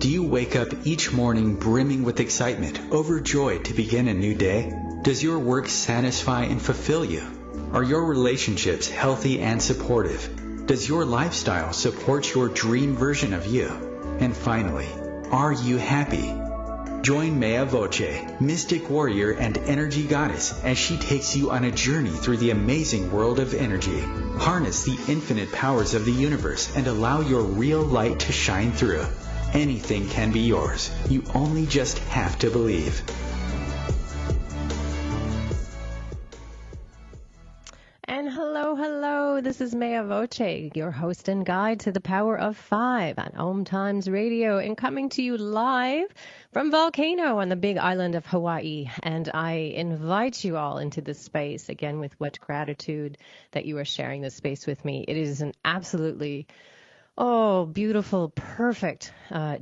Do you wake up each morning brimming with excitement, overjoyed to begin a new day? Does your work satisfy and fulfill you? Are your relationships healthy and supportive? Does your lifestyle support your dream version of you? And finally, are you happy? Join Mea Voce, mystic warrior and energy goddess, as she takes you on a journey through the amazing world of energy. Harness the infinite powers of the universe and allow your real light to shine through. Anything can be yours. You only just have to believe. And hello, this is Mea Voce, your host and guide to the power of 5 on OMTimes Radio, and coming to you live from Volcano on the big island of Hawaii. And I invite you all into this space, again, with what gratitude that you are sharing this space with me. It is an absolutely beautiful, perfect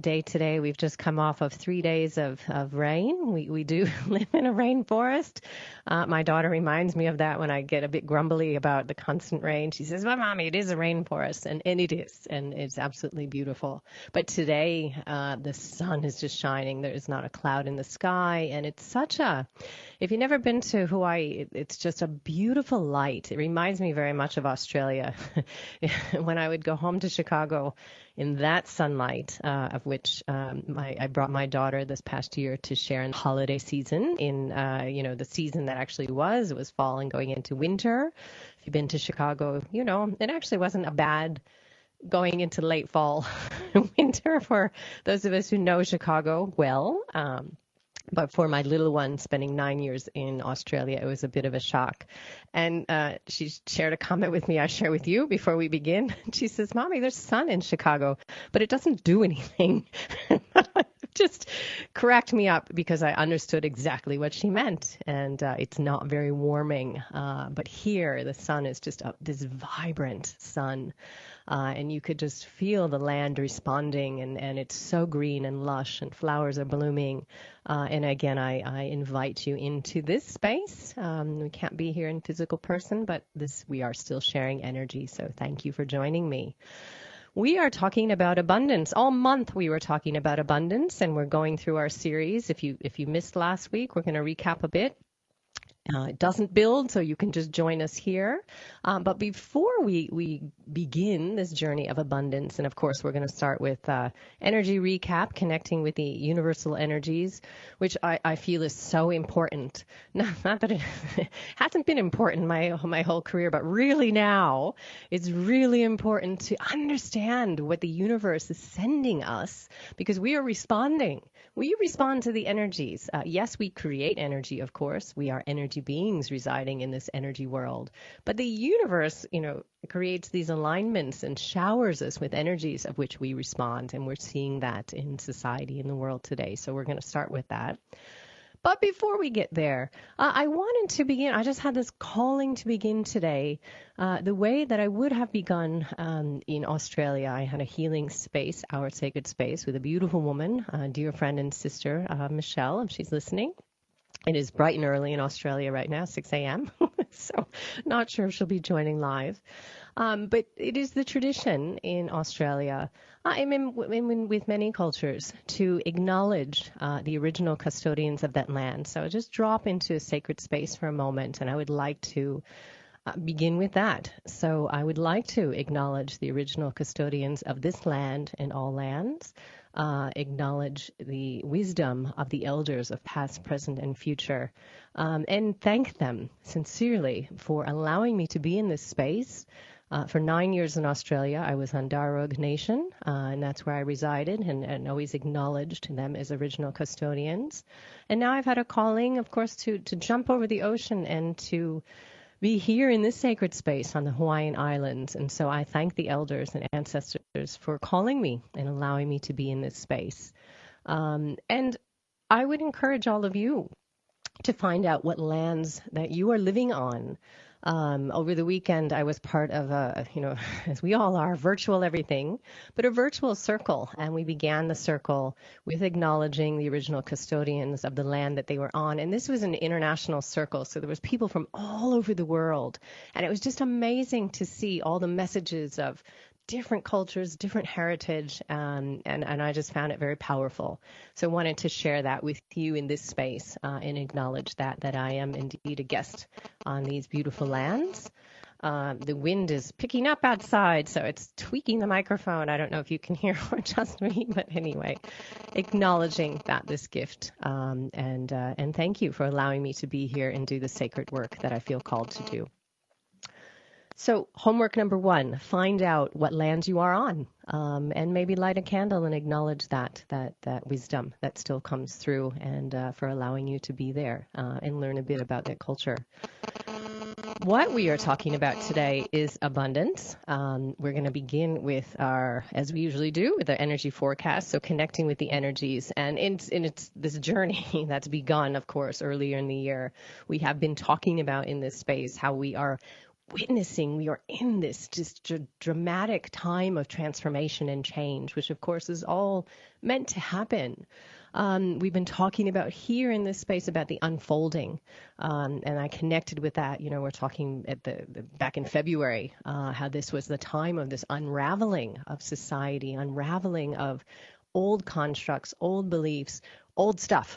day today. We've just come off of 3 days of rain. We do live in a rainforest. My daughter reminds me of that when I get a bit grumbly about the constant rain. She says, well, Mommy, it is a rainforest. And it is. And it's absolutely beautiful. But today, the sun is just shining. There is not a cloud in the sky. And it's if you've never been to Hawaii, it's just a beautiful light. It reminds me very much of Australia. When I would go home to Chicago, in that sunlight, of which I brought my daughter this past year to share in the holiday season, in the season that actually it was fall and going into winter. If you've been to Chicago, it actually wasn't a bad going into late fall, winter for those of us who know Chicago well. But for my little one, spending 9 years in Australia, it was a bit of a shock. And she shared a comment with me I share with you before we begin. She says, Mommy, there's sun in Chicago, but it doesn't do anything. Just cracked me up because I understood exactly what she meant. And it's not very warming. But here, the sun is just this vibrant sun. And you could just feel the land responding, and it's so green and lush, and flowers are blooming. And again, I invite you into this space. We can't be here in physical person, but we are still sharing energy. So thank you for joining me. We are talking about abundance. All month we were talking about abundance, and we're going through our series. If you missed last week, we're going to recap a bit. It doesn't build, so you can just join us here. But before we begin this journey of abundance, and of course we're going to start with energy recap, connecting with the universal energies, which I feel is so important. Not that it hasn't been important my whole career, but really now it's really important to understand what the universe is sending us, because we are responding. We respond to the energies. Yes, we create energy, of course. We are energy beings residing in this energy world. But the universe, creates these alignments and showers us with energies of which we respond. And we're seeing that in society, in the world today. So we're going to start with that. But before we get there, I wanted to begin. I just had this calling to begin today the way that I would have begun in Australia. I had a healing space, our sacred space, with a beautiful woman, dear friend and sister, Michelle, if she's listening. It is bright and early in Australia right now, 6 a.m. So not sure if she'll be joining live. But it is the tradition in Australia, with many cultures, to acknowledge the original custodians of that land. So just drop into a sacred space for a moment, and I would like to begin with that. So I would like to acknowledge the original custodians of this land and all lands, acknowledge the wisdom of the elders of past, present, and future, and thank them sincerely for allowing me to be in this space. For 9 years in Australia, I was on Darug Nation, and that's where I resided, and always acknowledged them as original custodians. And now I've had a calling, of course, to jump over the ocean and to be here in this sacred space on the Hawaiian Islands. And so I thank the elders and ancestors for calling me and allowing me to be in this space. And I would encourage all of you to find out what lands that you are living on. Over the weekend, I was part of as we all are, virtual everything, but a virtual circle. And we began the circle with acknowledging the original custodians of the land that they were on. And this was an international circle. So there was people from all over the world. And it was just amazing to see all the messages of different cultures, different heritage, and I just found it very powerful. So I wanted to share that with you in this space and acknowledge that I am indeed a guest on these beautiful lands. The wind is picking up outside, so it's tweaking the microphone. I don't know if you can hear or just me, but anyway, acknowledging that this gift, and thank you for allowing me to be here and do the sacred work that I feel called to do. So homework number 1, find out what land you are on, and maybe light a candle and acknowledge that wisdom that still comes through, and for allowing you to be there and learn a bit about that culture. What we are talking about today is abundance. We're going to begin with as we usually do, with our energy forecast, so connecting with the energies. And it's this journey that's begun, of course, earlier in the year. We have been talking about in this space how we are in this just dramatic time of transformation and change, which of course is all meant to happen. We've been talking about here in this space about the unfolding, and I connected with that. We're talking at back in February, how this was the time of this unraveling of society, unraveling of old constructs, old beliefs, old stuff,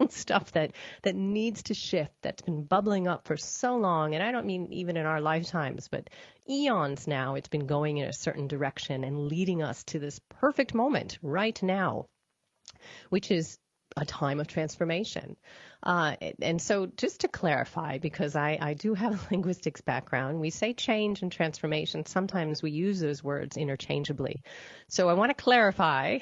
stuff that needs to shift, that's been bubbling up for so long. And I don't mean even in our lifetimes, but eons now, it's been going in a certain direction and leading us to this perfect moment right now, which is a time of transformation. And so just to clarify, because I do have a linguistics background, we say change and transformation. Sometimes we use those words interchangeably. So I want to clarify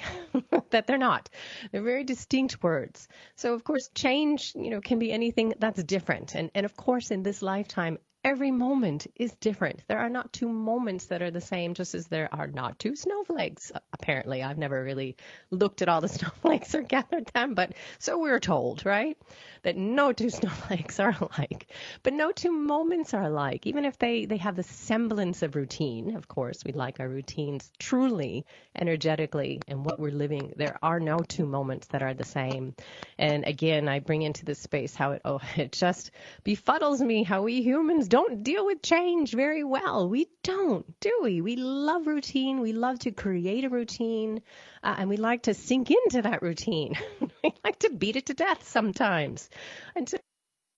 that they're not. They're very distinct words. So of course, change, can be anything that's different. And of course, in this lifetime, every moment is different. There are not 2 moments that are the same, just as there are not 2 snowflakes. Apparently, I've never really looked at all the snowflakes or gathered them, but so we're told, right? That no 2 snowflakes are alike, but no 2 moments are alike, even if they have the semblance of routine. Of course, we like our routines truly, energetically, and what we're living. There are no 2 moments that are the same. And again, I bring into this space how it just befuddles me how we humans don't deal with change very well. We don't, do we? We love routine. We love to create a routine, and we like to sink into that routine. We like to beat it to death sometimes until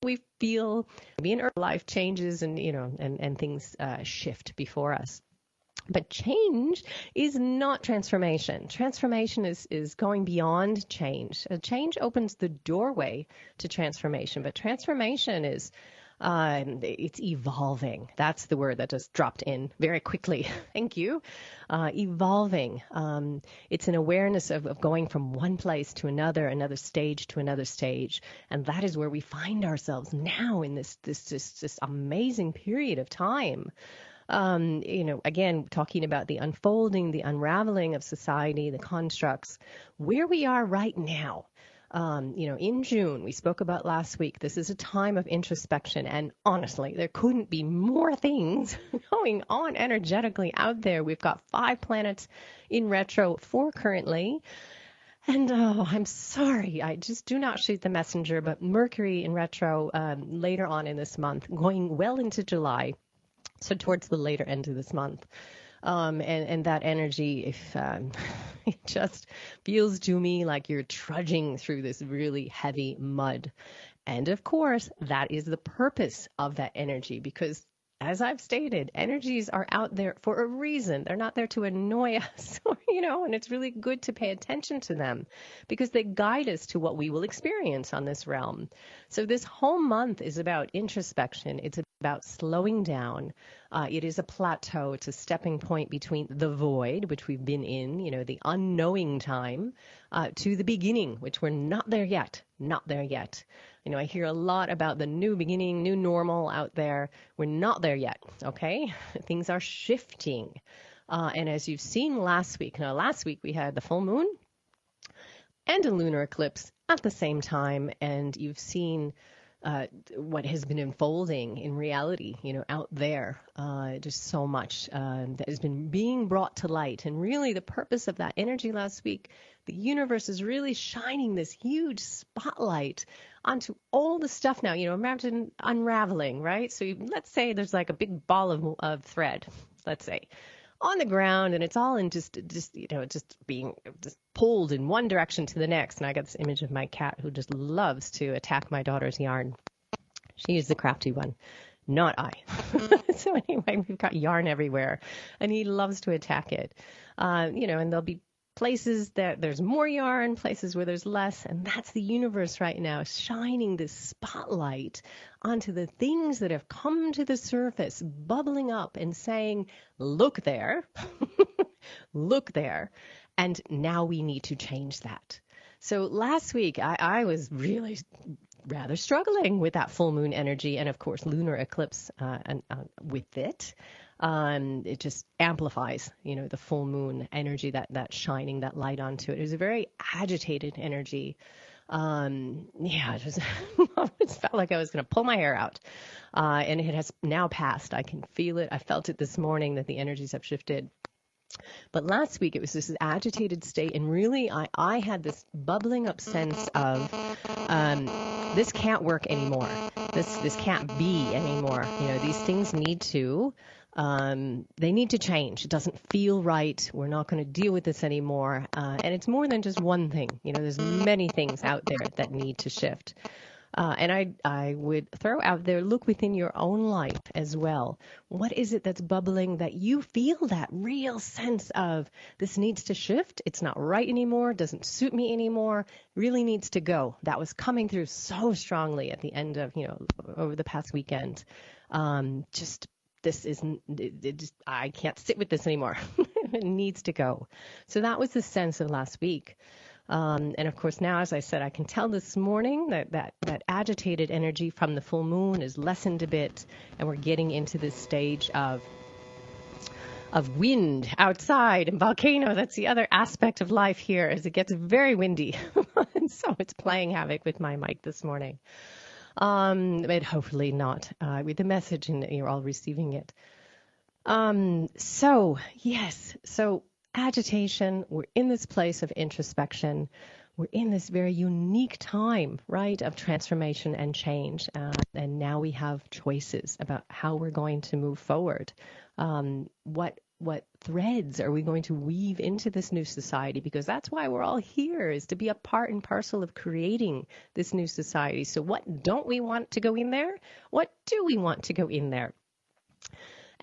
we feel maybe in our life changes and and things shift before us. But change is not transformation. Transformation is going beyond change. Change opens the doorway to transformation, but transformation is it's evolving. That's the word that just dropped in very quickly. Thank you. Evolving. It's an awareness of going from one place to another stage to another stage. And that is where we find ourselves now in this amazing period of time. Again, talking about the unfolding, the unraveling of society, the constructs, where we are right now. In June, we spoke about last week, this is a time of introspection. And honestly, there couldn't be more things going on energetically out there. We've got 5 planets in retro, 4 currently. And I'm sorry, I just do not shoot the messenger, but Mercury in retro later on in this month, going well into July. So towards the later end of this month. And that energy, if it just feels to me like you're trudging through this really heavy mud. And of course, that is the purpose of that energy, because as I've stated, energies are out there for a reason. They're not there to annoy us, and it's really good to pay attention to them because they guide us to what we will experience on this realm. So this whole month is about introspection. It's about slowing down. It is a plateau. It's a stepping point between the void, which we've been in, the unknowing time, to the beginning, which we're not there yet. Not there yet. I hear a lot about the new beginning, new normal out there. We're not there yet, okay? Things are shifting. And as you've seen last week we had the full moon and a lunar eclipse at the same time, and you've seen what has been unfolding in reality, out there. Just so much that has been being brought to light. And really the purpose of that energy last week, the universe is really shining this huge spotlight onto all the stuff now. Imagine unraveling, right? So let's say there's like a big ball of thread, let's say. on the ground, and it's all in just just being just pulled in one direction to the next. And I got this image of my cat who just loves to attack my daughter's yarn. She is the crafty one, not I. So anyway, we've got yarn everywhere, and he loves to attack it. And there'll be places that there's more yarn, places where there's less, and that's the universe right now, shining this spotlight onto the things that have come to the surface, bubbling up and saying, look there, look there, and now we need to change that. So last week, I was really rather struggling with that full moon energy, and of course lunar eclipse with it. It just amplifies, the full moon energy, that shining that light onto it. It was a very agitated energy. It just it felt like I was going to pull my hair out. And it has now passed. I can feel it. I felt it this morning that the energies have shifted. But last week it was this agitated state, and really I had this bubbling up sense of this can't work anymore. This can't be anymore. These things need to they need to change. It doesn't feel right. We're not going to deal with this anymore. And it's more than just one thing. There's many things out there that need to shift. And I would throw out there, look within your own life as well. What is it that's bubbling that you feel that real sense of this needs to shift? It's not right anymore, doesn't suit me anymore, really needs to go. That was coming through so strongly at the end of, over the past weekend. I can't sit with this anymore. It needs to go. So that was the sense of last week. And of course, now, as I said, I can tell this morning that agitated energy from the full moon is lessened a bit, and we're getting into this stage of wind outside and volcano. That's the other aspect of life here, as it gets very windy. And so it's playing havoc with my mic this morning. But hopefully not with the message, and that you're all receiving it. So agitation, we're in this place of introspection. We're in this very unique time, right, of transformation and change. And now we have choices about how we're going to move forward. What threads are we going to weave into this new society? Because that's why we're all here, is to be a part and parcel of creating this new society. So what don't we want to go in there? What do we want to go in there?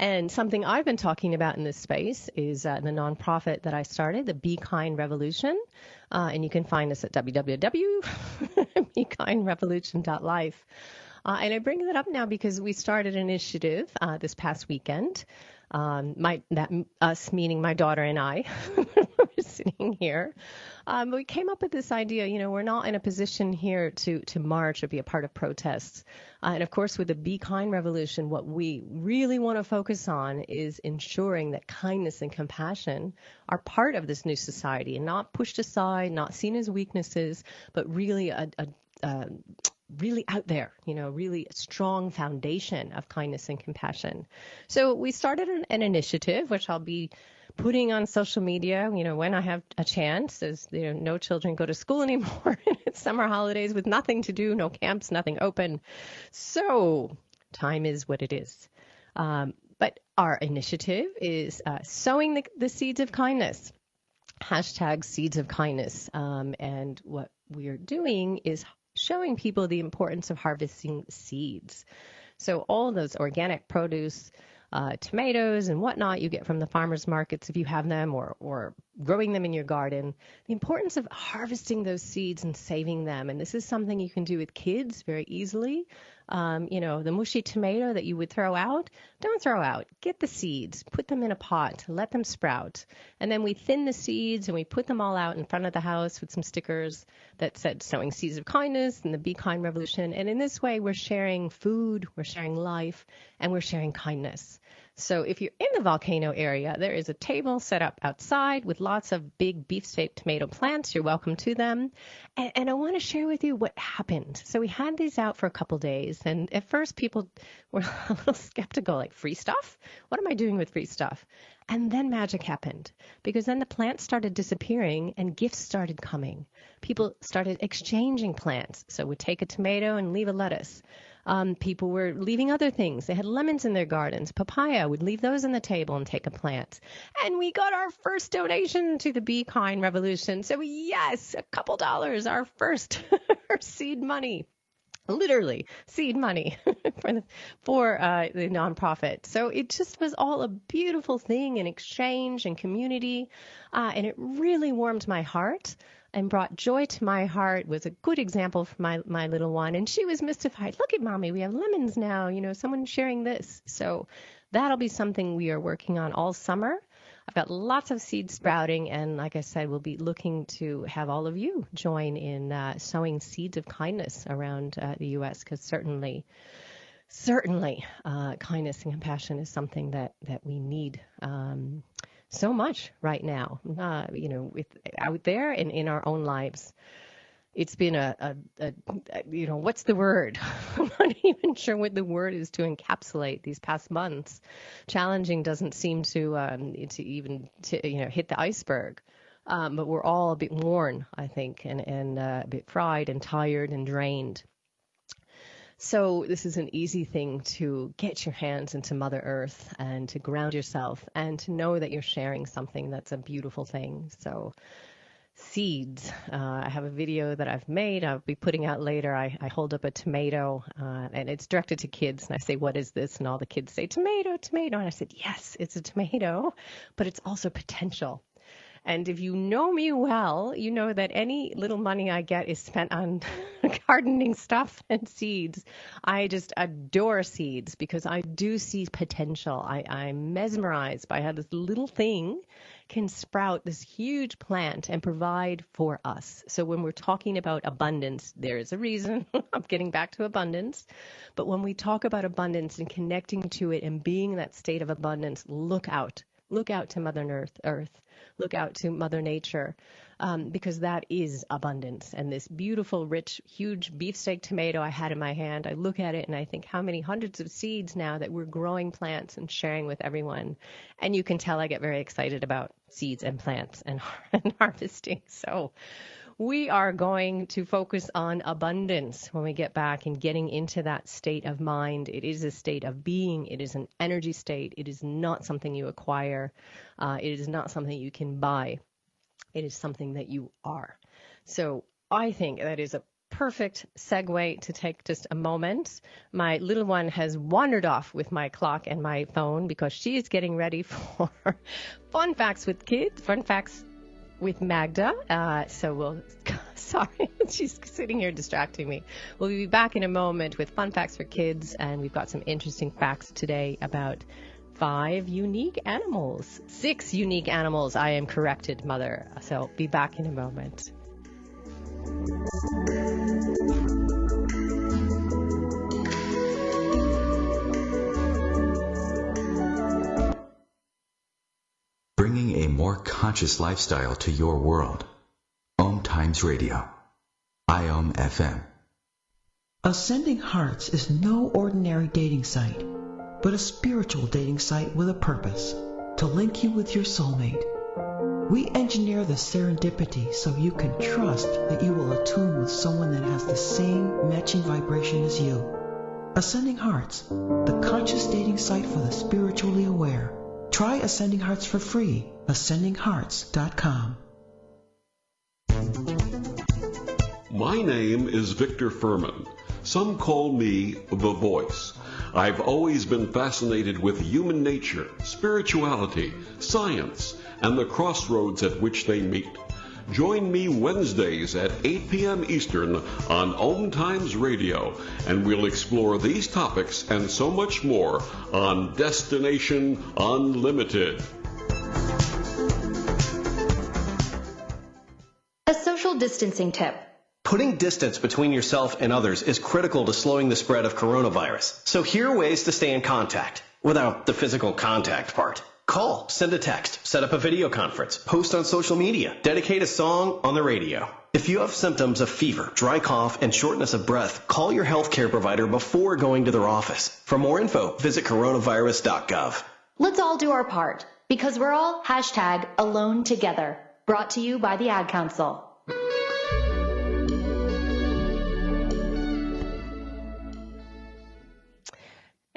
And something I've been talking about in this space is the nonprofit that I started, the Be Kind Revolution. And you can find us at www.bekindrevolution.life. And I bring that up now because we started an initiative this past weekend. Us meaning my daughter and I were sitting here. We came up with this idea, we're not in a position here to march or be a part of protests. And of course, with the Be Kind Revolution, what we really want to focus on is ensuring that kindness and compassion are part of this new society and not pushed aside, not seen as weaknesses, but really really out there, really a strong foundation of kindness and compassion. So we started an initiative, which I'll be putting on social media, when I have a chance, as no children go to school anymore. It's summer holidays with nothing to do, no camps, nothing open. So time is what it is. But our initiative is sowing the seeds of kindness. Hashtag seeds of kindness. And what we're doing is showing people the importance of harvesting seeds. So all those organic produce, tomatoes and whatnot you get from the farmers markets if you have them, or growing them in your garden, the importance of harvesting those seeds and saving them. And this is something you can do with kids very easily. The mushy tomato that you would throw out, don't throw out. Get the seeds, put them in a pot, let them sprout. And then we thin the seeds and we put them all out in front of the house with some stickers that said sowing seeds of kindness and the Be Kind Revolution. And in this way, we're sharing food, we're sharing life, and we're sharing kindness. So if you're in the volcano area, there is a table set up outside with lots of big beef-shaped tomato plants. You're welcome to them. And I want to share with you what happened. So we had these out for a couple days. And at first, people were a little skeptical, like, free stuff? What am I doing with free stuff? And then magic happened, because then the plants started disappearing and gifts started coming. People started exchanging plants. So we'd take a tomato and leave a lettuce. People were leaving other things. They had lemons in their gardens, papaya, would leave those on the table and take a plant. And we got our first donation to the Be Kind Revolution. So yes, a couple dollars, our first seed money. Literally seed money for the nonprofit. So it just was all a beautiful thing, and exchange and community. And it really warmed my heart and brought joy to my heart. Was a good example for my little one. And she was mystified. Look at mommy, we have lemons now, someone sharing this. So that'll be something we are working on all summer. I've got lots of seeds sprouting, and like I said, we'll be looking to have all of you join in sowing seeds of kindness around the U.S., because certainly, kindness and compassion is something that we need so much right now, out there and in our own lives. It's been what's the word? I'm not even sure what the word is to encapsulate these past months. Challenging doesn't seem to even hit the iceberg. But we're all a bit worn, I think, and a bit fried and tired and drained. So this is an easy thing to get your hands into Mother Earth and to ground yourself and to know that you're sharing something that's a beautiful thing. So seeds. I have a video that I've made. I'll be putting out later. I hold up a tomato, and it's directed to kids. And I say, what is this? And all the kids say, tomato, tomato. And I said, yes, it's a tomato, but it's also potential. And if you know me well, you know that any little money I get is spent on gardening stuff and seeds. I just adore seeds because I do see potential. I'm mesmerized by how this little thing can sprout this huge plant and provide for us. So when we're talking about abundance, there is a reason I'm getting back to abundance. But when we talk about abundance and connecting to it and being in that state of abundance, look out. Look out to Mother Earth. Look out to Mother Nature, because that is abundance. And this beautiful, rich, huge beefsteak tomato I had in my hand, I look at it and I think how many hundreds of seeds now that we're growing plants and sharing with everyone. And you can tell I get very excited about seeds and plants and harvesting. So we are going to focus on abundance when we get back and getting into that state of mind. It is a state of being. It is an energy state. It is not something you acquire. It is not something you can buy. It is something that you are. So I think that is a perfect segue to take just a moment. My little one has wandered off with my clock and my phone because she is getting ready for Fun Facts with Kids, Fun Facts with Magda. Sorry, she's sitting here distracting me. We'll be back in a moment with Fun Facts for Kids, and we've got some interesting facts today about 6 unique animals. I am corrected, Mother. So be back in a moment. Bringing a more conscious lifestyle to your world. OMTimes Radio. IOM FM. Ascending Hearts is no ordinary dating site, but a spiritual dating site with a purpose, to link you with your soulmate. We engineer the serendipity so you can trust that you will attune with someone that has the same matching vibration as you. Ascending Hearts, the conscious dating site for the spiritually aware. Try Ascending Hearts for free. AscendingHearts.com. My name is Victor Furman. Some call me the Voice. I've always been fascinated with human nature, spirituality, science, and the crossroads at which they meet. Join me Wednesdays at 8 p.m. Eastern on OMTimes Radio, and we'll explore these topics and so much more on Destination Unlimited. A social distancing tip. Putting distance between yourself and others is critical to slowing the spread of coronavirus. So here are ways to stay in contact, without the physical contact part. Call, send a text, set up a video conference, post on social media, dedicate a song on the radio. If you have symptoms of fever, dry cough, and shortness of breath, call your healthcare provider before going to their office. For more info, visit coronavirus.gov. Let's all do our part, because we're all #AloneTogether. Brought to you by the Ad Council.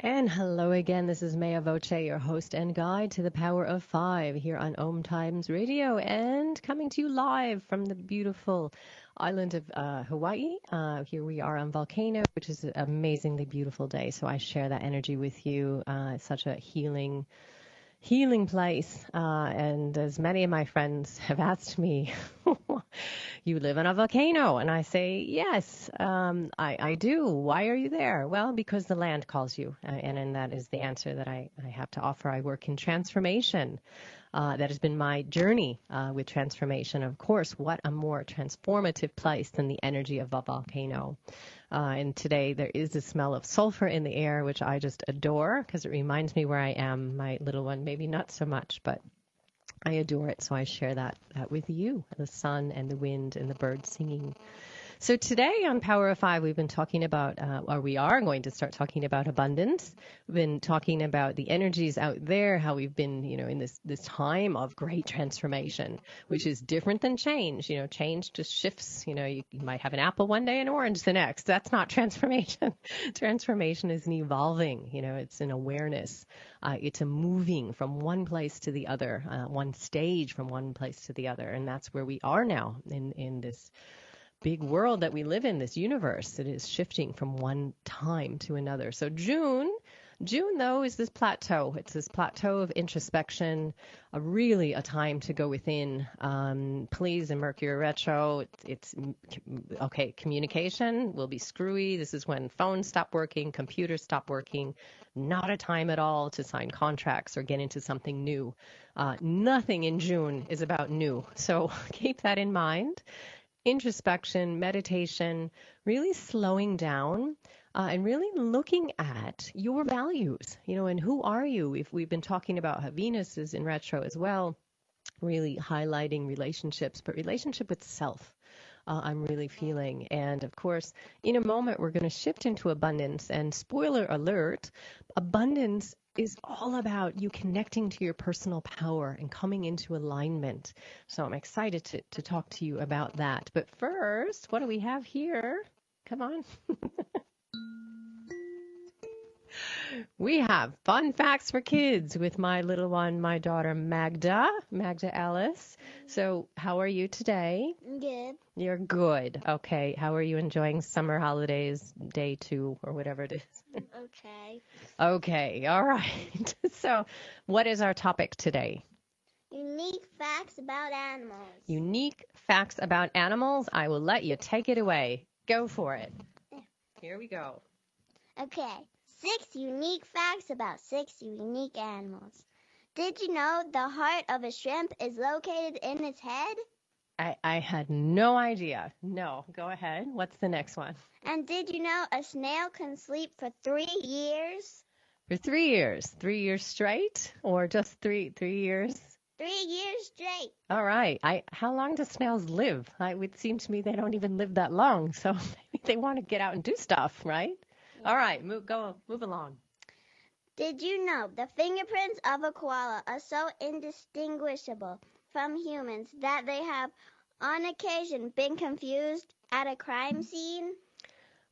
And hello again. This is Mea Voce, your host and guide to the Power of Five here on OMTimes Radio, and coming to you live from the beautiful island of Hawaii. Here we are on Volcano, which is an amazingly beautiful day. So I share that energy with you. It's such a healing place. And as many of my friends have asked me, you live on a volcano? And I say, yes, I do. Why are you there? Well, because the land calls you. And that is the answer that I have to offer. I work in transformation. That has been my journey with transformation. Of course, what a more transformative place than the energy of a volcano. And today there is the smell of sulfur in the air, which I just adore because it reminds me where I am. My little one, maybe not so much, but I adore it. So I share that with you, the sun and the wind and the birds singing. So today on Power of Five, we've been talking about, or we are going to start talking about abundance. We've been talking about the energies out there, how we've been, in this time of great transformation, which is different than change. Change just shifts. You might have an apple one day and orange the next. That's not transformation. Transformation is an evolving, it's an awareness. It's a moving from one place to the other, one stage from one place to the other. And that's where we are now in this big world that we live in, this universe. It is shifting from one time to another. So June though is this plateau. It's this plateau of introspection, really a time to go within. Please, in Mercury retro, it's okay. Communication will be screwy. This is when phones stop working, computers stop working. Not a time at all to sign contracts or get into something new. Nothing in June is about new. So keep that in mind. Introspection, meditation, really slowing down and really looking at your values, and who are you? If we've been talking about how Venus is in retro as well, really highlighting relationships, but relationship with self. I'm really feeling. And of course, in a moment, we're going to shift into abundance. And spoiler alert, abundance is all about you connecting to your personal power and coming into alignment. So I'm excited to talk to you about that. But first, what do we have here? Come on. We have fun facts for kids with my little one, my daughter Magda Ellis. So how are you today? Good. You're good. Okay. How are you enjoying summer holidays, day 2 or whatever it is? Okay. Okay. All right. So what is our topic today? Unique facts about animals. Unique facts about animals. I will let you take it away. Go for it. Here we go. Okay. 6 unique facts about 6 unique animals. Did you know the heart of a shrimp is located in its head? I had no idea. No, go ahead. What's the next one? And did you know a snail can sleep for 3 years? For 3 years. 3 years straight or just 3 years? 3 years straight. All right. How long do snails live? It would seem to me they don't even live that long. So maybe they want to get out and do stuff, right? Yeah. All right. Move along. Did you know the fingerprints of a koala are so indistinguishable from humans that they have on occasion been confused at a crime scene?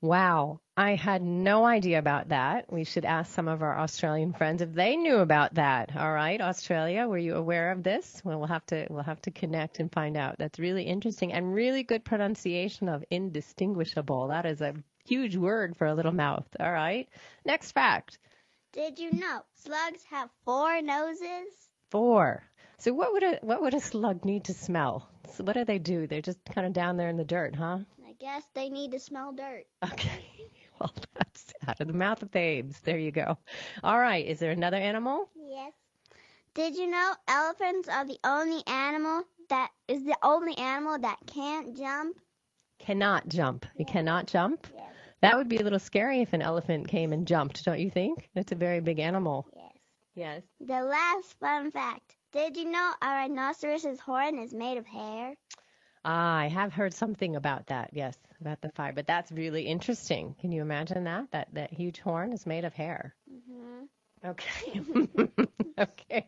Wow, I had no idea about that. We should ask some of our Australian friends if they knew about that. All right, Australia, were you aware of this? Well, we'll have to connect and find out. That's really interesting and really good pronunciation of indistinguishable. That is a huge word for a little mouth. All right, next fact. Did you know slugs have 4 noses? 4. So what would a slug need to smell? So what do they do? They're just kind of down there in the dirt, huh? I guess they need to smell dirt. Okay. Well, that's out of the mouth of babes. There you go. All right. Is there another animal? Yes. Did you know elephants are the only animal that can't jump? Cannot jump. Yes. It cannot jump? Yes. That would be a little scary if an elephant came and jumped, don't you think? It's a very big animal. Yes. Yes. The last fun fact. Did you know a rhinoceros's horn is made of hair? I have heard something about that, yes, about the fire. But that's really interesting. Can you imagine that? That huge horn is made of hair. Mm-hmm. Okay. Okay.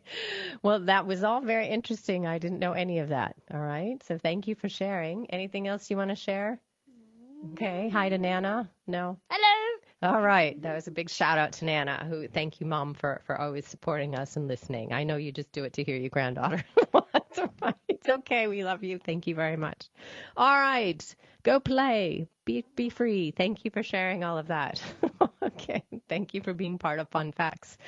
Well, that was all very interesting. I didn't know any of that. All right. So thank you for sharing. Anything else you want to share? Okay. Hi to Nana. No. Hello. All right. That was a big shout out to Nana, who thank you, Mom, for always supporting us and listening. I know you just do it to hear your granddaughter. That's all right. It's okay. We love you. Thank you very much. All right. Go play. Be free. Thank you for sharing all of that. Okay. Thank you for being part of Fun Facts.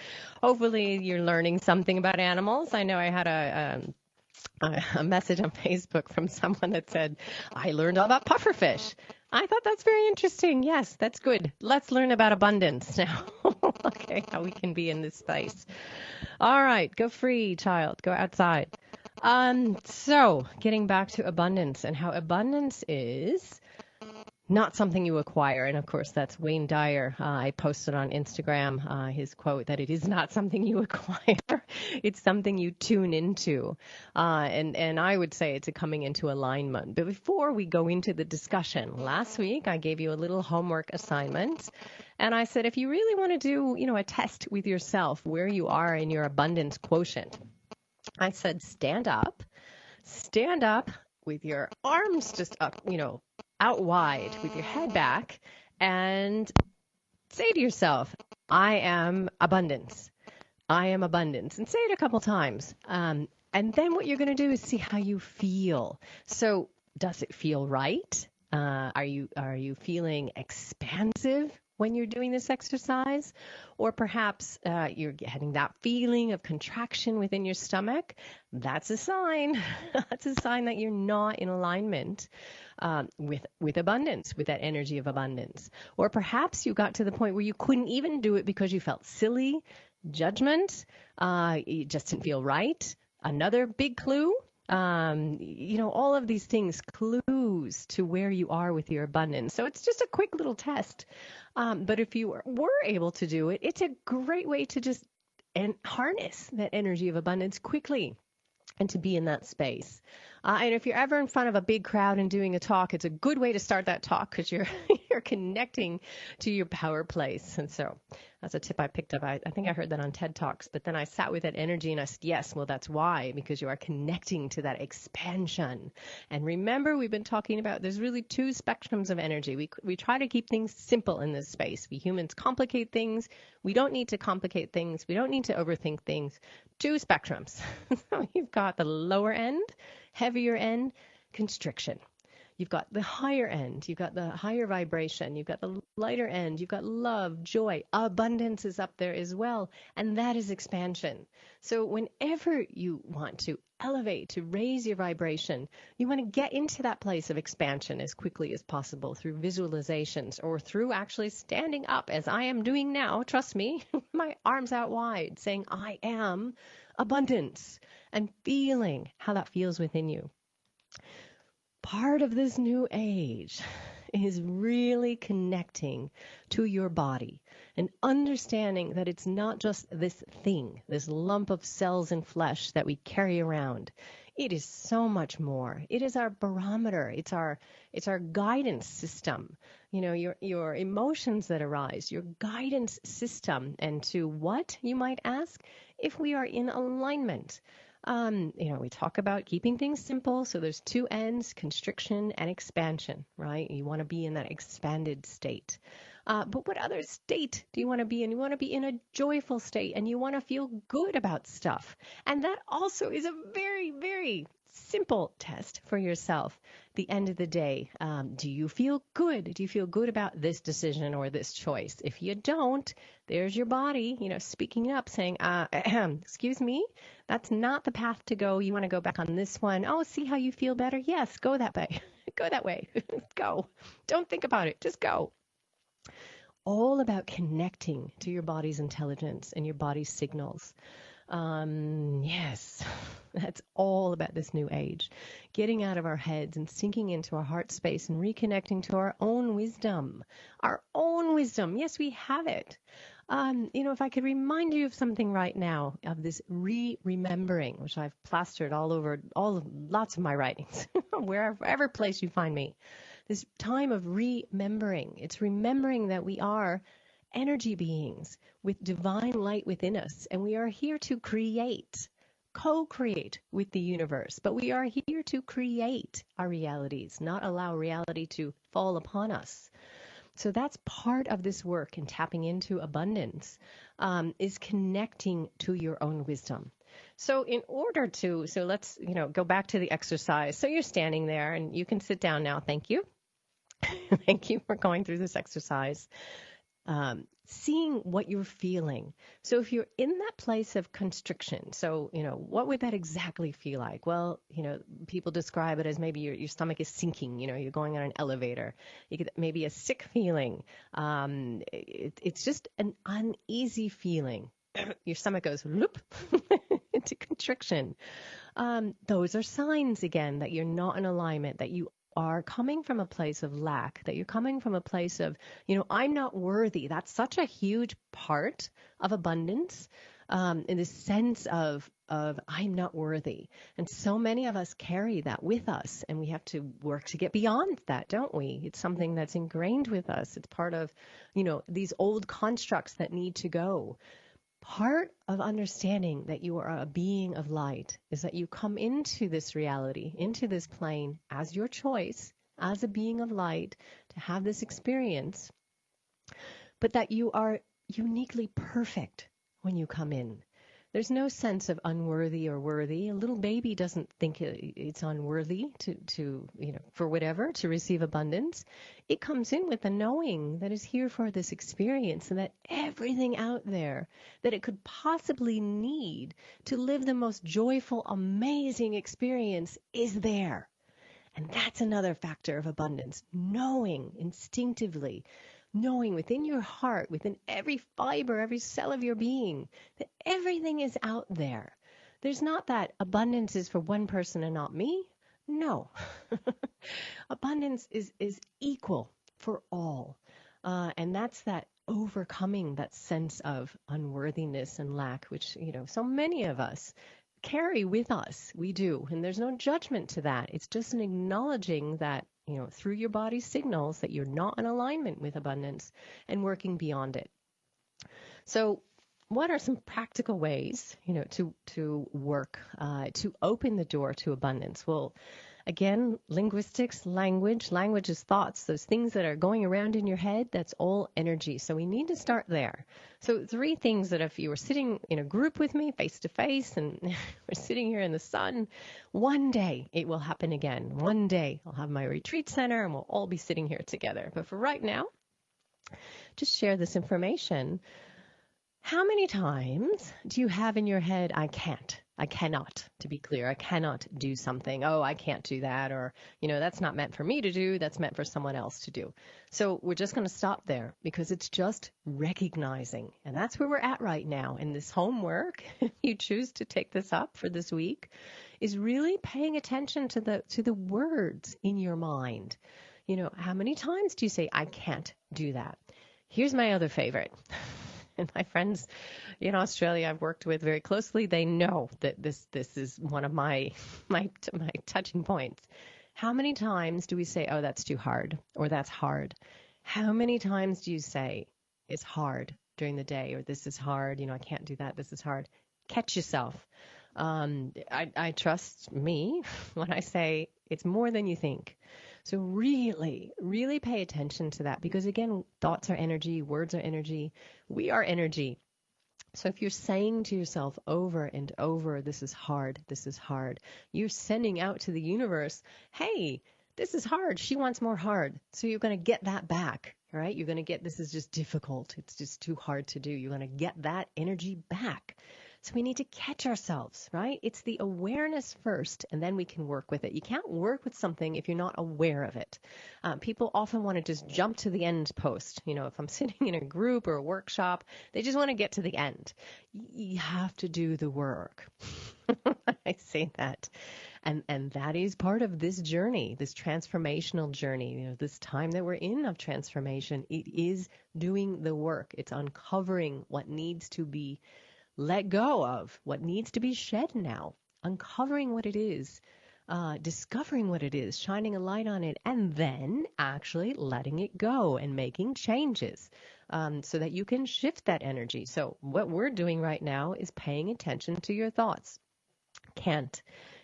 Hopefully you're learning something about animals. I know I had a message on Facebook from someone that said, I learned all about pufferfish. I thought that's very interesting. Yes, that's good. Let's learn about abundance now. Okay, how we can be in this space. All right, go free, child. Go outside. So getting back to abundance and how abundance is not something you acquire. And of course, that's Wayne Dyer. I posted on Instagram his quote that it is not something you acquire. It's something you tune into. And I would say it's a coming into alignment. But before we go into the discussion, last week I gave you a little homework assignment. And I said, if you really want to do, a test with yourself where you are in your abundance quotient, I said, stand up with your arms just up, out wide with your head back and say to yourself, I am abundance. I am abundance. And say it a couple times. And then what you're going to do is see how you feel. So does it feel right? Are you feeling expansive when you're doing this exercise? Or perhaps you're getting that feeling of contraction within your stomach. That's a sign. That's a sign that you're not in alignment with abundance, with that energy of abundance. Or perhaps you got to the point where you couldn't even do it because you felt silly, judgment, it just didn't feel right. Another big clue, all of these things, clues to where you are with your abundance. So it's just a quick little test. But if you were able to do it, it's a great way to just harness that energy of abundance quickly and to be in that space. And if you're ever in front of a big crowd and doing a talk, it's a good way to start that talk because you're connecting to your power place. And so that's a tip I picked up. I think I heard that on TED Talks, but then I sat with that energy and I said, yes, well, that's why, because you are connecting to that expansion. And remember, we've been talking about there's really two spectrums of energy. We try to keep things simple in this space. We humans complicate things. We don't need to complicate things. We don't need to overthink things. Two spectrums. So you've got the lower end, heavier end, constriction. You've got the higher end. You've got the higher vibration. You've got the lighter end. You've got love, joy, abundance is up there as well. And that is expansion. So whenever you want to elevate, to raise your vibration, you want to get into that place of expansion as quickly as possible through visualizations or through actually standing up as I am doing now. Trust me, my arms out wide saying I am abundance and feeling how that feels within you. Part of this new age is really connecting to your body and understanding that it's not just this thing, this lump of cells and flesh that we carry around. It is so much more. It is our barometer. It's our guidance system. Your emotions that arise, your guidance system. And to what, you might ask, if we are in alignment. We talk about keeping things simple. So there's two ends, constriction and expansion, right? You want to be in that expanded state. But what other state do you want to be in? You want to be in a joyful state and you want to feel good about stuff. And that also is a very, very simple test for yourself. The end of the day, do you feel good? Do you feel good about this decision or this choice? If you don't, there's your body, speaking up, saying, excuse me, that's not the path to go. You want to go back on this one. Oh, see how you feel better? Yes, go that way. Go that way. Go. Don't think about it. Just go. All about connecting to your body's intelligence and your body's signals. Yes, that's all about this new age. Getting out of our heads and sinking into our heart space and reconnecting to our own wisdom. Our own wisdom. Yes, we have it. If I could remind you of something right now, of this remembering, which I've plastered all over lots of my writings, wherever place you find me. This time of remembering. It's remembering that we are energy beings with divine light within us, and we are here to create, co-create with the universe, but we are here to create our realities, not allow reality to fall upon us. So that's part of this work in tapping into abundance, is connecting to your own wisdom. So in order to, so let's, go back to the exercise. So you're standing there and you can sit down now. Thank you. Thank you for going through this exercise. Seeing what you're feeling. So if you're in that place of constriction, so, what would that exactly feel like? Well, people describe it as maybe your stomach is sinking, you're going on an elevator. You get maybe a sick feeling. It's just an uneasy feeling. Your stomach goes whoop into constriction. Those are signs, again, that you're not in alignment, that you are coming from a place of lack, that you're coming from a place of, I'm not worthy. That's such a huge part of abundance, in the sense of I'm not worthy. And so many of us carry that with us, and we have to work to get beyond that, don't we? It's something that's ingrained with us. It's part of, these old constructs that need to go. Part of understanding that you are a being of light is that you come into this reality, into this plane as your choice, as a being of light, to have this experience, but that you are uniquely perfect when you come in. There's no sense of unworthy or worthy. A little baby doesn't think it's unworthy to for whatever, to receive abundance. It comes in with the knowing that is here for this experience, and that everything out there that it could possibly need to live the most joyful, amazing experience is there. And that's another factor of abundance, knowing instinctively, knowing within your heart, within every fiber, every cell of your being, that everything is out there. There's not that abundance is for one person and not me. No. Abundance is equal for all. And that's that overcoming that sense of unworthiness and lack, which, so many of us carry with us. We do. And there's no judgment to that. It's just an acknowledging that, through your body's signals, that you're not in alignment with abundance and working beyond it. So what are some practical ways, to work, to open the door to abundance? Well, again, linguistics, language is thoughts, those things that are going around in your head, that's all energy. So we need to start there. So 3 things that if you were sitting in a group with me face to face and we're sitting here in the sun, one day it will happen again. One day I'll have my retreat center and we'll all be sitting here together. But for right now, just share this information. How many times do you have in your head, I cannot, to be clear, I cannot do something. Oh, I can't do that. Or, that's not meant for me to do. That's meant for someone else to do. So we're just going to stop there, because it's just recognizing. And that's where we're at right now in this homework. If you choose to take this up for this week, is really paying attention to the words in your mind. How many times do you say, I can't do that? Here's my other favorite. And my friends in Australia I've worked with very closely, they know that this is one of my touching points. How many times do we say, oh, that's too hard, or that's hard? How many times do you say it's hard during the day, or this is hard, I can't do that, this is hard? Catch yourself. I trust me when I say it's more than you think. So really, really pay attention to that, because again, thoughts are energy, words are energy, we are energy. So if you're saying to yourself over and over, this is hard, you're sending out to the universe, hey, this is hard, she wants more hard. So you're going to get that back, right? You're going to get, this is just difficult, it's just too hard to do. You're going to get that energy back. So we need to catch ourselves, right? It's the awareness first, and then we can work with it. You can't work with something if you're not aware of it. People often want to just jump to the end post. If I'm sitting in a group or a workshop, they just want to get to the end. You have to do the work. I say that. And that is part of this journey, this transformational journey, this time that we're in of transformation. It is doing the work. It's uncovering what needs to be let go of, what needs to be shed now, uncovering what it is, discovering what it is, shining a light on it, and then actually letting it go and making changes so that you can shift that energy. So what we're doing right now is paying attention to your thoughts. Can't.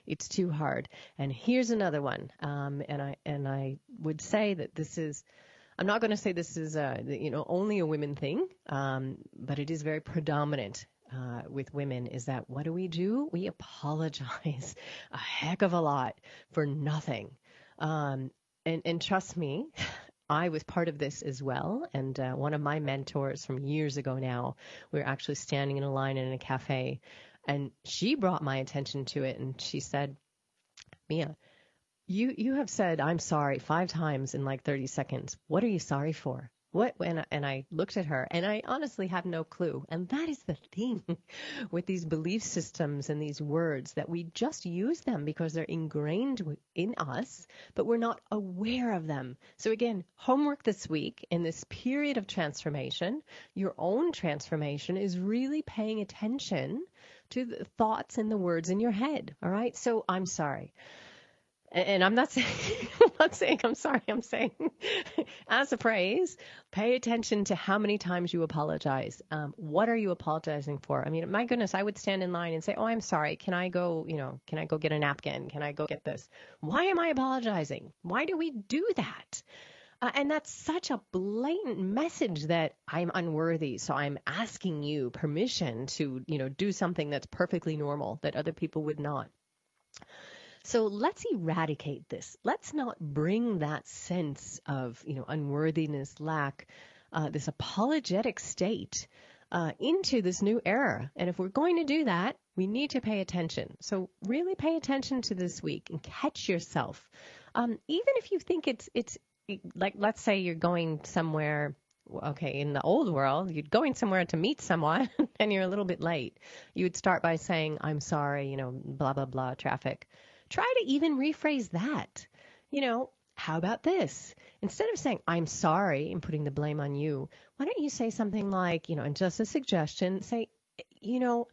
It's too hard. And here's another one. And I would say that this is I'm not going to say this is only a women thing, but it is very predominant with women, is that what do? We apologize a heck of a lot for nothing. And trust me, I was part of this as well. And one of my mentors from years ago now, we were actually standing in a line in a cafe, and she brought my attention to it. And she said, Mea, you have said, I'm sorry 5 times in like 30 seconds. What are you sorry for? What? And I looked at her, and I honestly have no clue. And that is the thing with these belief systems and these words, that we just use them because they're ingrained in us, but we're not aware of them. So again, homework this week in this period of transformation, your own transformation, is really paying attention to the thoughts and the words in your head. All right. So I'm sorry. And I'm not saying I'm sorry. I'm saying, as a phrase, pay attention to how many times you apologize. What are you apologizing for? I mean, my goodness, I would stand in line and say, oh, I'm sorry. Can I go get a napkin? Can I go get this? Why am I apologizing? Why do we do that? And that's such a blatant message that I'm unworthy. So I'm asking you permission to, do something that's perfectly normal that other people would not. So let's eradicate this. Let's not bring that sense of, unworthiness, lack, this apologetic state into this new era. And if we're going to do that, we need to pay attention. So really pay attention to this week and catch yourself. Even if you think it's like, let's say you're going somewhere. Okay, in the old world, you're going somewhere to meet someone and you're a little bit late. You would start by saying, I'm sorry, blah, blah, blah, traffic. Try to even rephrase that. How about this? Instead of saying, I'm sorry, and putting the blame on you, why don't you say something like, and just a suggestion, say,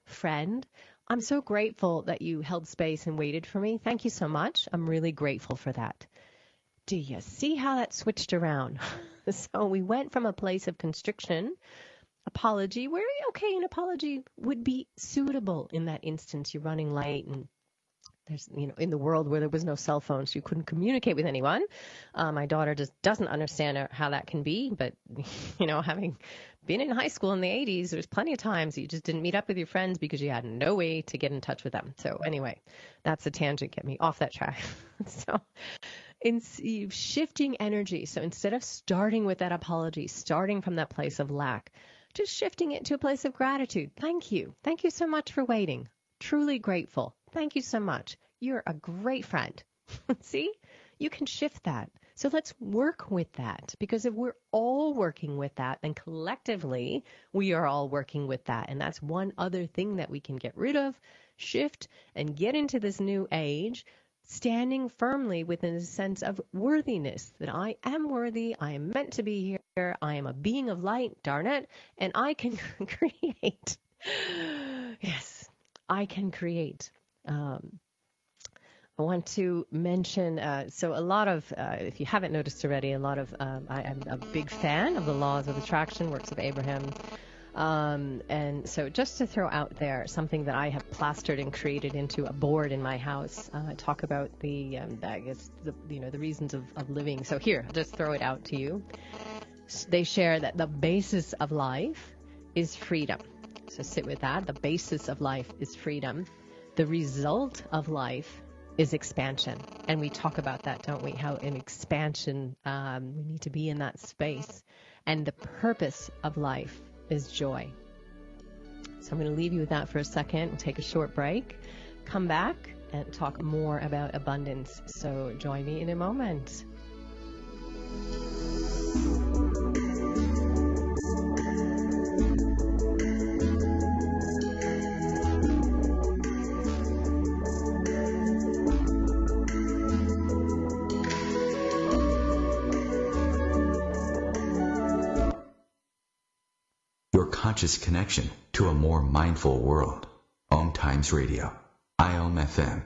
friend, I'm so grateful that you held space and waited for me. Thank you so much. I'm really grateful for that. Do you see how that switched around? So we went from a place of constriction, apology, where, an apology would be suitable in that instance. You're running late, and there's, in the world where there was no cell phones, you couldn't communicate with anyone. My daughter just doesn't understand how that can be. But, having been in high school in the 80s, there's plenty of times you just didn't meet up with your friends because you had no way to get in touch with them. So anyway, that's a tangent. Get me off that track. So in shifting energy. So instead of starting with that apology, starting from that place of lack, just shifting it to a place of gratitude. Thank you. Thank you so much for waiting. Truly grateful. Thank you so much. You're a great friend. See, you can shift that. So let's work with that, because if we're all working with that, then collectively we are all working with that. And that's one other thing that we can get rid of, shift, and get into this new age, standing firmly within a sense of worthiness, that I am worthy, I am meant to be here, I am a being of light, darn it, and I can create. Yes, I can create. I want to mention, so a lot of, if you haven't noticed already, I am a big fan of the laws of attraction, works of Abraham. And so just to throw out there something that I have plastered and created into a board in my house, talk about the reasons of living. So here, I'll just throw it out to you. They share that the basis of life is freedom. So sit with that. The basis of life is freedom. The result of life is expansion. And we talk about that, don't we? How in expansion, we need to be in that space. And the purpose of life is joy. So I'm going to leave you with that for a second. We'll take a short break, come back, and talk more about abundance. So join me in a moment. Conscious connection to a more mindful world. OMTimes Radio, IOM FM.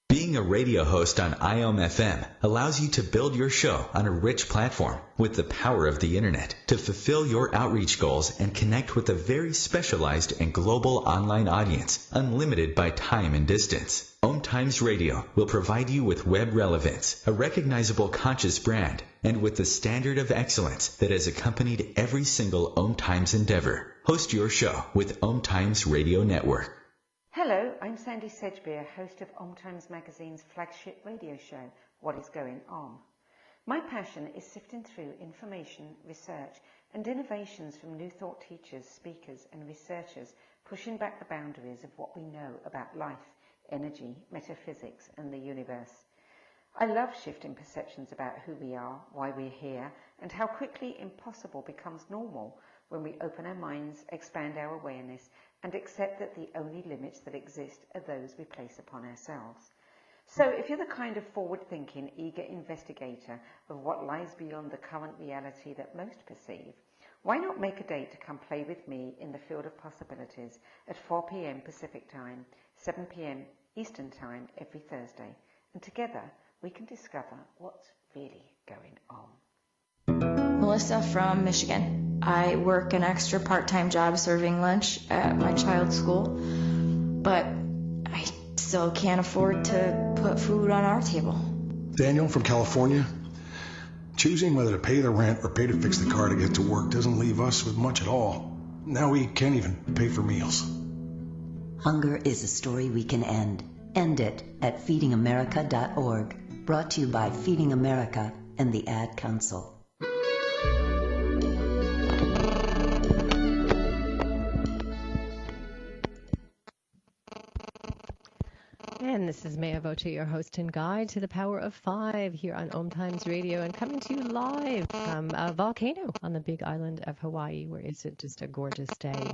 Being a radio host on IOM FM allows you to build your show on a rich platform with the power of the internet to fulfill your outreach goals and connect with a very specialized and global online audience, unlimited by time and distance. OMTimes Radio will provide you with web relevance, a recognizable conscious brand, and with the standard of excellence that has accompanied every single OMTimes endeavor. Host your show with OMTimes Radio Network. Hello, I'm Sandy Sedgbeer, host of OMTimes Magazine's flagship radio show, What is Going On? My passion is sifting through information, research, and innovations from new thought teachers, speakers, and researchers pushing back the boundaries of what we know about life, energy, metaphysics, and the universe. I love shifting perceptions about who we are, why we're here, and how quickly impossible becomes normal when we open our minds, expand our awareness, and accept that the only limits that exist are those we place upon ourselves. So if you're the kind of forward-thinking, eager investigator of what lies beyond the current reality that most perceive, why not make a date to come play with me in the field of possibilities at 4 p.m. Pacific Time, 7 p.m. Eastern Time every Thursday, and together we can discover what's really going on. Melissa from Michigan. I work an extra part-time job serving lunch at my child's school, but I still can't afford to put food on our table. Daniel from California. Choosing whether to pay the rent or pay to fix the car to get to work doesn't leave us with much at all. Now we can't even pay for meals. Hunger is a story we can end. End it at feedingamerica.org. Brought to you by Feeding America and the Ad Council. And this is Mea Voce, your host and guide to the Power of Five here on OMTimes Radio, and coming to you live from a volcano on the big island of Hawaii, where it's just a gorgeous day.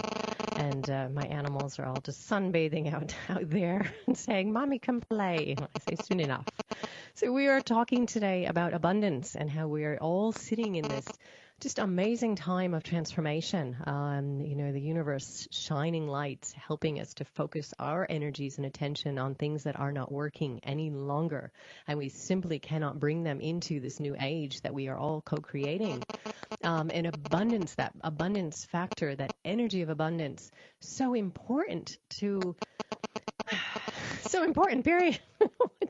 And my animals are all just sunbathing out there and saying, "Mommy, come play." I say, soon enough. So we are talking today about abundance and how we are all sitting in this just amazing time of transformation. The universe shining lights, helping us to focus our energies and attention on things that are not working any longer. And we simply cannot bring them into this new age that we are all co-creating. And abundance, that abundance factor, that energy of abundance, so important, period,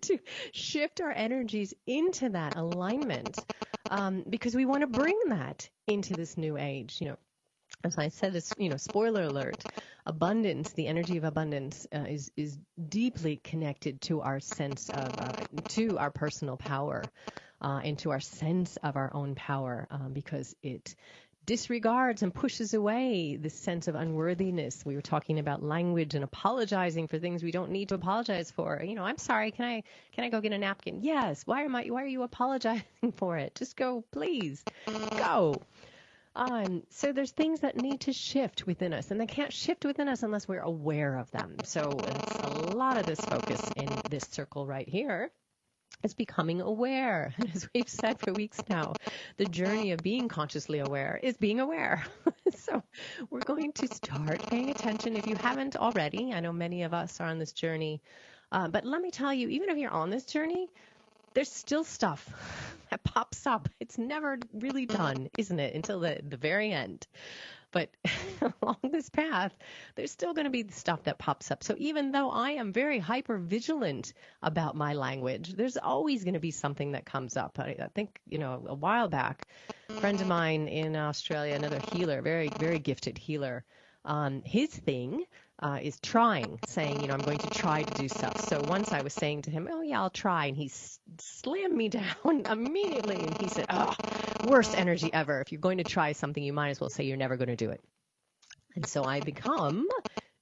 to shift our energies into that alignment. Because we want to bring that into this new age. As I said, this, spoiler alert, abundance, the energy of abundance is deeply connected to our sense of, to our personal power, and to our sense of our own power, because it disregards and pushes away this sense of unworthiness. We were talking about language and apologizing for things we don't need to apologize for. I'm sorry, can I go get a napkin? Yes. Why are you apologizing for it? Just go, please. Go. So there's things that need to shift within us, and they can't shift within us unless we're aware of them. So it's a lot of this focus in this circle right here. It's becoming aware. And as we've said for weeks now, the journey of being consciously aware is being aware. So we're going to start paying attention if you haven't already. I know many of us are on this journey. But let me tell you, even if you're on this journey, there's still stuff that pops up. It's never really done, isn't it, until the very end. But along this path, there's still going to be stuff that pops up. So even though I am very hyper vigilant about my language, there's always going to be something that comes up. I think, a while back, a friend of mine in Australia, another healer, very, very gifted healer, his thing is trying, saying, I'm going to try to do stuff. So once I was saying to him, oh, yeah, I'll try. And he slammed me down immediately. And he said, worst energy ever. If you're going to try something, you might as well say you're never going to do it. And so I become,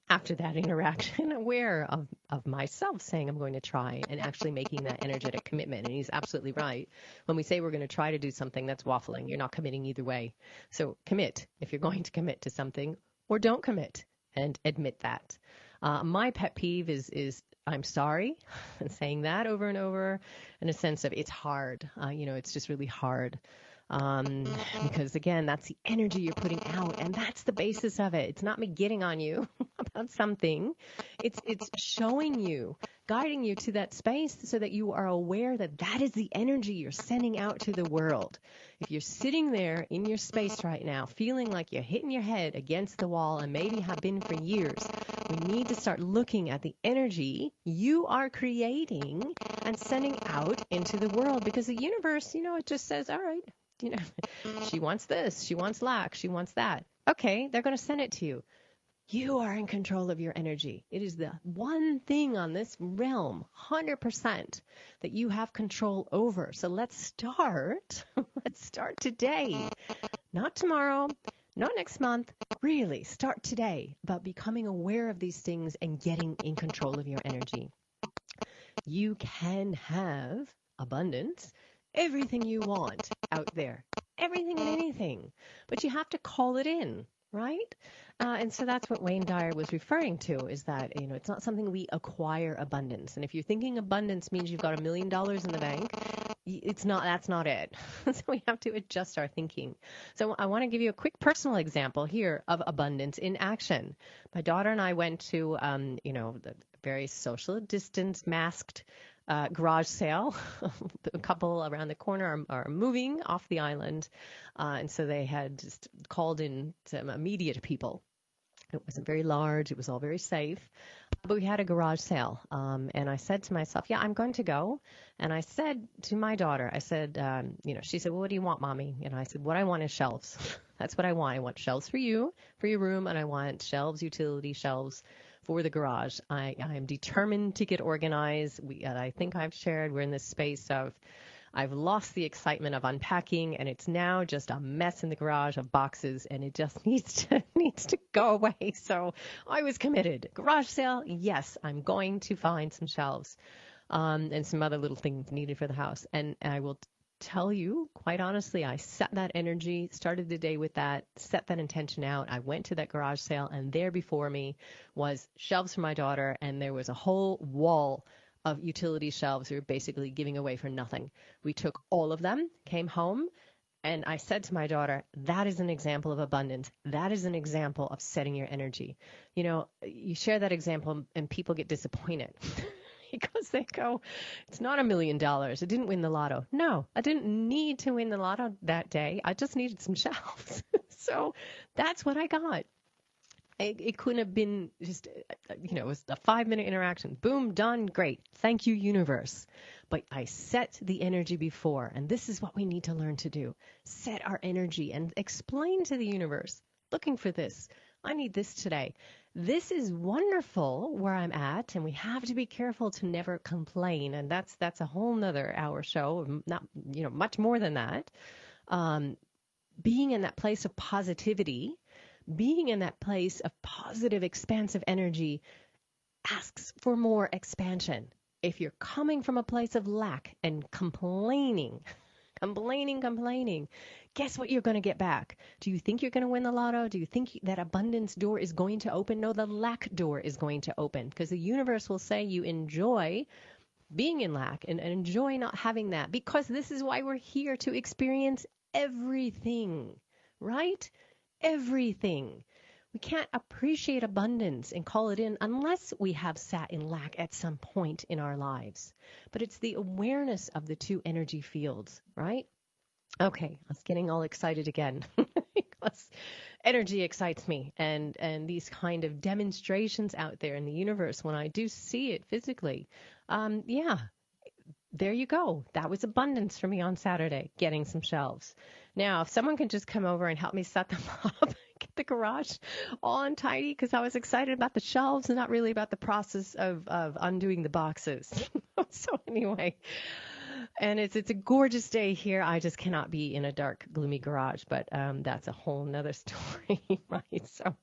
after that interaction, aware of myself saying I'm going to try and actually making that energetic commitment. And he's absolutely right. When we say we're going to try to do something, that's waffling. You're not committing either way. So commit if you're going to commit to something, or don't commit. And admit that. My pet peeve is I'm sorry, and saying that over and over in a sense of it's hard. It's just really hard. Because again, that's the energy you're putting out, and that's the basis of it. It's not me getting on you about something. It's showing you, guiding you to that space so that you are aware that that is the energy you're sending out to the world. If you're sitting there in your space right now, feeling like you're hitting your head against the wall, and maybe have been for years, We need to start looking at the energy you are creating and sending out into the world, because the universe, it just says, all right, she wants this, she wants lack, she wants that. Okay, they're going to send it to you. You are in control of your energy. It is the one thing on this realm, 100%, that you have control over. So let's start. Let's start today. Not tomorrow, not next month. Really, start today about becoming aware of these things and getting in control of your energy. You can have abundance, everything you want out there, everything and anything, but you have to call it in. Right? And so that's what Wayne Dyer was referring to, is that, it's not something we acquire abundance. And if you're thinking abundance means you've got $1 million in the bank, that's not it. So we have to adjust our thinking. So I want to give you a quick personal example here of abundance in action. My daughter and I went to, the very social distance masked garage sale. A couple around the corner are moving off the island, and so they had just called in some immediate people. It wasn't very large. It was all very safe. But we had a garage sale, and I said to myself, yeah, I'm going to go. And I said to my daughter, I said, she said, well, what do you want, Mommy? And I said, what I want is shelves. That's what I want. I want shelves for you, for your room, and I want shelves, utility shelves, for the garage. I am determined to get organized. I think I've shared, we're in this space of, I've lost the excitement of unpacking, and it's now just a mess in the garage of boxes, and it just needs to go away. So I was committed. Garage sale, yes, I'm going to find some shelves, and some other little things needed for the house. And I will tell you, quite honestly, I set that energy, started the day with that, set that intention out. I went to that garage sale, and there before me was shelves for my daughter, and there was a whole wall of utility shelves we were basically giving away for nothing. We took all of them, came home, and I said to my daughter, that is an example of abundance. That is an example of setting your energy. You share that example and people get disappointed. Because they go, it's not $1 million. I didn't win the lotto. No, I didn't need to win the lotto that day. I just needed some shelves. So that's what I got. It couldn't have been just, it was a 5-minute interaction. Boom, done, great. Thank you, universe. But I set the energy before, and this is what we need to learn to do. Set our energy and explain to the universe, looking for this. I need this today. This is wonderful where I'm at, and we have to be careful to never complain. And that's a whole nother hour show, not, much more than that. Being in that place of positivity, being in that place of positive, expansive energy asks for more expansion. If you're coming from a place of lack and complaining, guess what you're going to get back? Do you think you're going to win the lotto? Do you think that abundance door is going to open? No, the lack door is going to open, because the universe will say you enjoy being in lack and enjoy not having that, because this is why we're here, to experience everything, right? Everything. We can't appreciate abundance and call it in unless we have sat in lack at some point in our lives. But it's the awareness of the two energy fields, right? Okay, I was getting all excited again because energy excites me, and these kind of demonstrations out there in the universe, when I do see it physically, there you go. That was abundance for me on Saturday, getting some shelves. Now, if someone can just come over and help me set them up, get the garage all untidy, because I was excited about the shelves and not really about the process of undoing the boxes. So anyway, and it's a gorgeous day here. I just cannot be in a dark, gloomy garage, but that's a whole nother story, right? So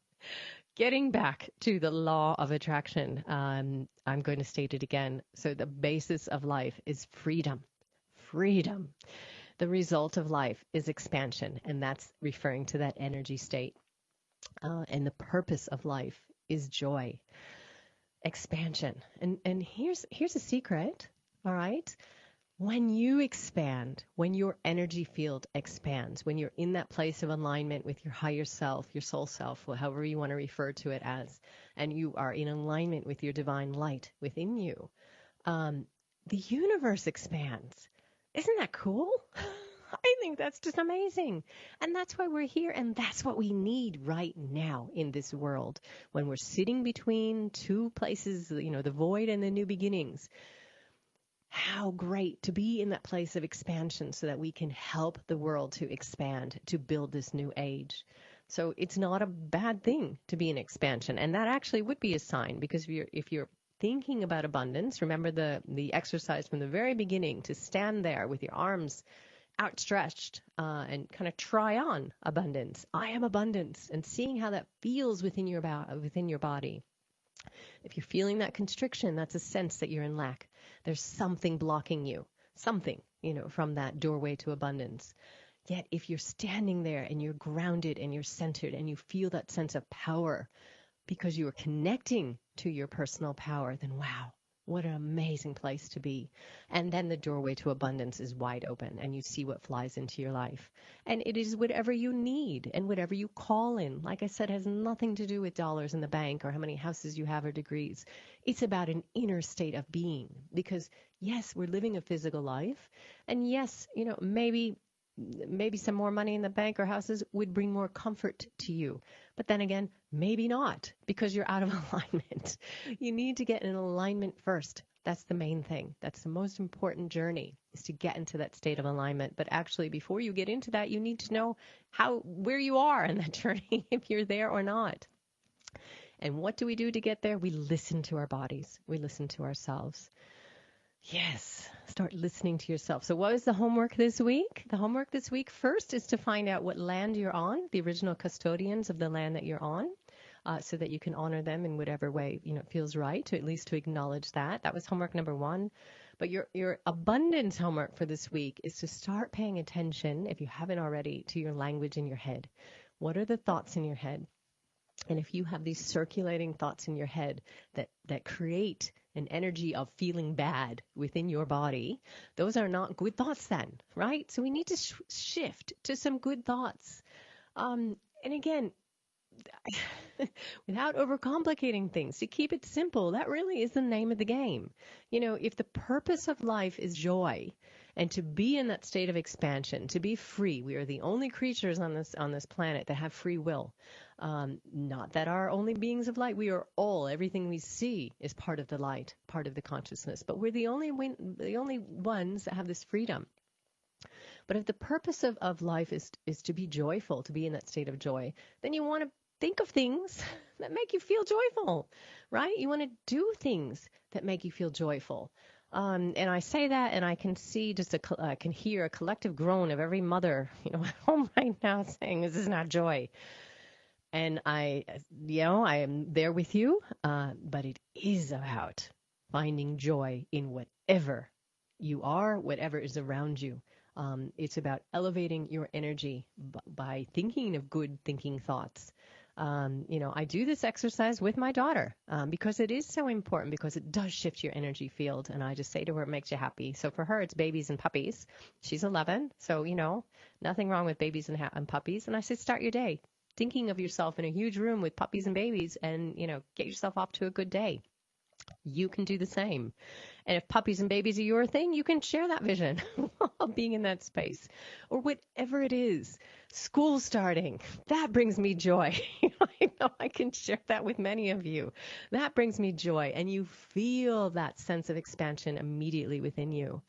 getting back to the law of attraction, I'm going to state it again. So the basis of life is freedom. Freedom. The result of life is expansion, and that's referring to that energy state. And the purpose of life is joy, expansion. And here's a secret, all right? When you expand, when your energy field expands, when you're in that place of alignment with your higher self, your soul self, however you want to refer to it as, and you are in alignment with your divine light within you, the universe expands. Isn't that cool? I think that's just amazing. And that's why we're here. And that's what we need right now in this world. When we're sitting between two places, the void and the new beginnings. How great to be in that place of expansion so that we can help the world to expand, to build this new age. So it's not a bad thing to be in expansion. And that actually would be a sign, because if you're thinking about abundance, remember the exercise from the very beginning to stand there with your arms outstretched and kind of try on abundance. I am abundance, and seeing how that feels within your body. If you're feeling that constriction, that's a sense that you're in lack. There's something blocking you, something, from that doorway to abundance. Yet if you're standing there and you're grounded and you're centered and you feel that sense of power because you are connecting to your personal power, then wow, what an amazing place to be. And then the doorway to abundance is wide open and you see what flies into your life. And it is whatever you need and whatever you call in. Like I said, has nothing to do with dollars in the bank or how many houses you have or degrees. It's about an inner state of being. Because yes, we're living a physical life. And yes, maybe some more money in the bank or houses would bring more comfort to you. But then again, maybe not, because you're out of alignment. You need to get in alignment first. That's the main thing. That's the most important journey, is to get into that state of alignment. But actually, before you get into that, you need to know where you are in that journey, if you're there or not. And what do we do to get there? We listen to our bodies. We listen to ourselves. Yes, start listening to yourself. So what is the homework this week? The homework this week first is to find out what land you're on, the original custodians of the land that you're on, so that you can honor them in whatever way it feels right, to at least to acknowledge that. That was homework number 1. But your abundance homework for this week is to start paying attention, if you haven't already, to your language in your head. What are the thoughts in your head? And if you have these circulating thoughts in your head that create an energy of feeling bad within your body, those are not good thoughts then, right? So we need to shift to some good thoughts. And again, without overcomplicating things, to keep it simple, that really is the name of the game. If the purpose of life is joy and to be in that state of expansion, to be free, we are the only creatures on this planet that have free will. Not that are only beings of light. We are all, everything we see is part of the light, part of the consciousness, but we're the only ones that have this freedom. But if the purpose of life is to be joyful, to be in that state of joy, then you want to think of things that make you feel joyful, right? You want to do things that make you feel joyful. And I say that, and I can see I can hear a collective groan of every mother, at home right now saying, this is not joy. And I am there with you, but it is about finding joy in whatever you are, whatever is around you. It's about elevating your energy by thinking of good thinking thoughts. I do this exercise with my daughter because it is so important, because it does shift your energy field. And I just say to her, it makes you happy. So for her, it's babies and puppies. She's 11. So, nothing wrong with babies and puppies. And I say, start your day thinking of yourself in a huge room with puppies and babies and, get yourself off to a good day. You can do the same. And if puppies and babies are your thing, you can share that vision of being in that space. Or whatever it is. School starting, that brings me joy. I know I can share that with many of you. That brings me joy. And you feel that sense of expansion immediately within you.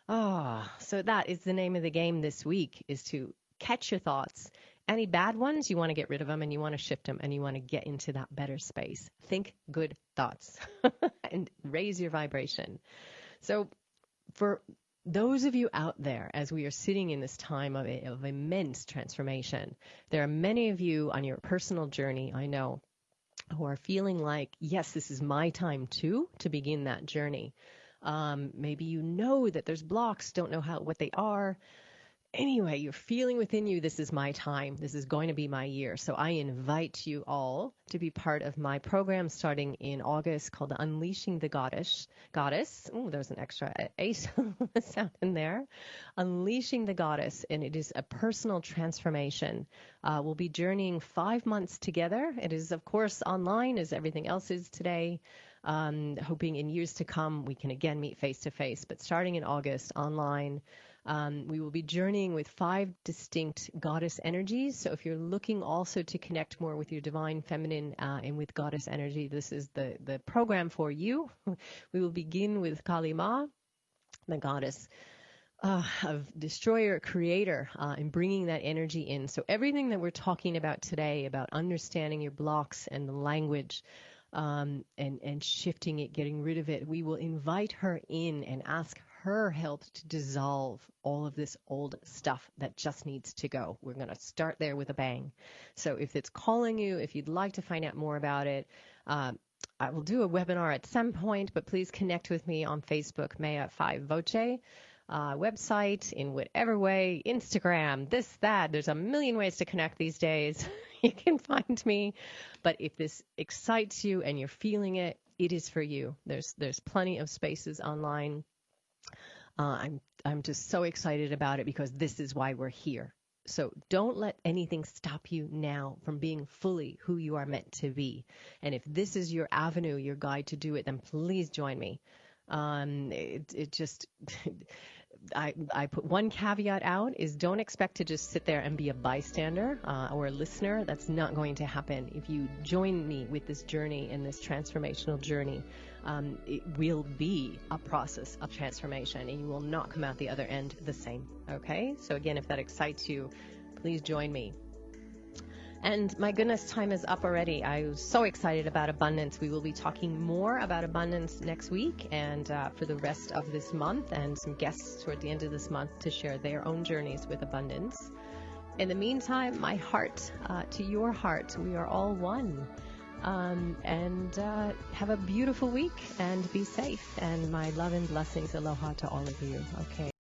So that is the name of the game this week, is to catch your thoughts. Any bad ones, you want to get rid of them and you want to shift them and you want to get into that better space. Think good thoughts and raise your vibration. So for those of you out there, as we are sitting in this time of immense transformation, there are many of you on your personal journey, I know, who are feeling like, yes, this is my time too, to begin that journey. Maybe you know that there's blocks, don't know what they are. Anyway, you're feeling within you, this is my time. This is going to be my year. So I invite you all to be part of my program starting in August called Unleashing the Goddess. Oh, there's an extra ace sound in there. Unleashing the Goddess. And it is a personal transformation. We'll be journeying 5 months together. It is, of course, online as everything else is today. Hoping in years to come we can again meet face to face. But starting in August, online. We will be journeying with 5 distinct goddess energies. So if you're looking also to connect more with your divine feminine and with goddess energy, this is the program for you. We will begin with Kali Ma, the goddess of destroyer, creator, and bringing that energy in. So everything that we're talking about today, about understanding your blocks and the language, and shifting it, getting rid of it, we will invite her in and ask her help to dissolve all of this old stuff that just needs to go. We're going to start there with a bang. So if it's calling you, if you'd like to find out more about it, I will do a webinar at some point, but please connect with me on Facebook, Mea Voce. Website, in whatever way, Instagram, this, that. There's a million ways to connect these days. You can find me. But if this excites you and you're feeling it, it is for you. There's plenty of spaces online. I'm just so excited about it because this is why we're here. So don't let anything stop you now from being fully who you are meant to be. And if this is your avenue, your guide to do it, then please join me. I put one caveat out is don't expect to just sit there and be a bystander or a listener. That's not going to happen. If you join me with this journey and this transformational journey, it will be a process of transformation and you will not come out the other end the same. Okay? So again, if that excites you, please join me. And my goodness, time is up already. I was so excited about abundance. We will be talking more about abundance next week and for the rest of this month, and some guests toward the end of this month to share their own journeys with abundance. In the meantime, my heart to your heart. We are all one. And have a beautiful week and be safe. And my love and blessings. Aloha to all of you. Okay.